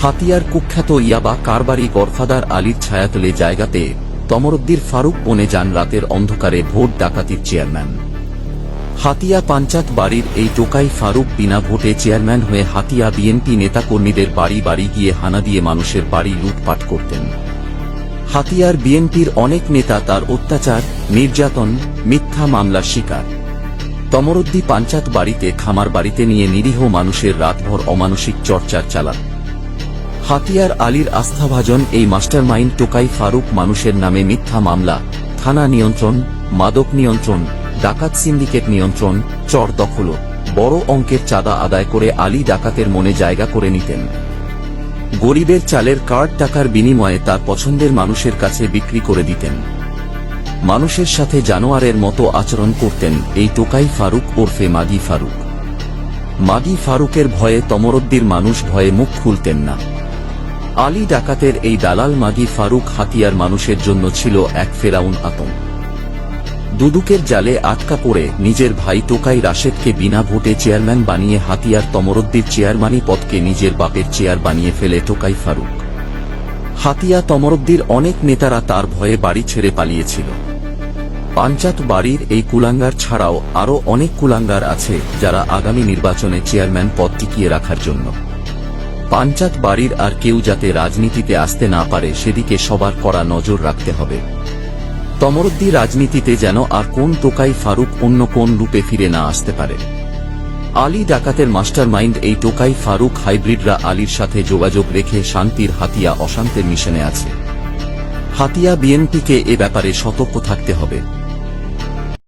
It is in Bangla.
হাতিয়ার কুখ্যাত ইয়াবা কারবারি গরফাদার আলীর ছায়াতলে জায়গাতে তমরুদ্দিন ফারুক বনে যান রাতের অন্ধকারে ভোট ডাকাতির চেয়ারম্যান। হাতিয়া পাঞ্চাত বাড়ির এই টোকাই ফারুক বিনা ভোটে চেয়ারম্যান হয়ে হাতিয়া বিএনপি নেতাকর্মীদের বাড়ি বাড়ি গিয়ে হানা দিয়ে মানুষের বাড়ি লুটপাট করতেন। হাতিয়ার বিএনপির অনেক নেতা তার অত্যাচার, নির্যাতন, মিথ্যা মামলার শিকার। তমরুদ্দিন পাঞ্চাত বাড়িতে খামার বাড়িতে নিয়ে নিরীহ মানুষের রাতভর অমানসিক চর্চা চালান। হাতিয়ার আলীর আস্থাভাজন এই মাস্টারমাইন্ড টোকাই ফারুক মানুষের নামে মিথ্যা মামলা, থানা নিয়ন্ত্রণ, মাদক নিয়ন্ত্রণ, ডাকাত সিন্ডিকেট নিয়ন্ত্রণ, চর দখল, বড় অঙ্কের চাঁদা আদায় করে আলী ডাকাতের মনে জায়গা করে নিতেন। গরিবের চালের কার্ড টাকার বিনিময়ে তার পছন্দের মানুষের কাছে বিক্রি করে দিতেন। মানুষের সাথে জানোয়ারের মতো আচরণ করতেন এই টোকাই ফারুক ওরফে মাগি ফারুক। মাগি ফারুকের ভয়ে তমরুদ্দির মানুষ ভয়ে মুখ খুলতেন না। আলী ডাকাতের এই দালাল মাগি ফারুক হাতিয়ার মানুষের জন্য ছিল এক ফেরাউন আতঙ্ক। দুদুকের জালে আটকা পড়ে নিজের ভাই টোকাই রাশেদকে বিনা ভোটে চেয়ারম্যান বানিয়ে হাতিয়ার তমরুদ্দির চেয়ারম্যানি পদকে নিজের বাপের চেয়ার বানিয়ে ফেলে টোকাই ফারুক। হাতিয়া তমরুদ্দির অনেক নেতারা তার ভয়ে বাড়ি ছেড়ে পালিয়েছিল। পাঞ্চাত বাড়ির এই কুলাঙ্গার ছাড়াও আরও অনেক কুলাঙ্গার আছে যারা আগামী নির্বাচনে চেয়ারম্যান পদ টিকিয়ে রাখার জন্য। পাঞ্চাত বাড়ির আর কেউ যাতে রাজনীতিতে আসতে না পারে সেদিকে সবার কড়া নজর রাখতে হবে। তমরুদ্দিন রাজনীতিতে যেন আর কোন টোকাই ফারুক অন্য কোন রূপে ফিরে না আসতে পারে। আলী ডাকাতের মাস্টারমাইন্ড এই টোকাই ফারুক হাইব্রিডরা আলীর সাথে যোগাযোগ রেখে শান্তির হাতিয়া অশান্তের মিশনে আছে। হাতিয়া বিএনপিকে এ ব্যাপারে সতর্ক থাকতে হবে।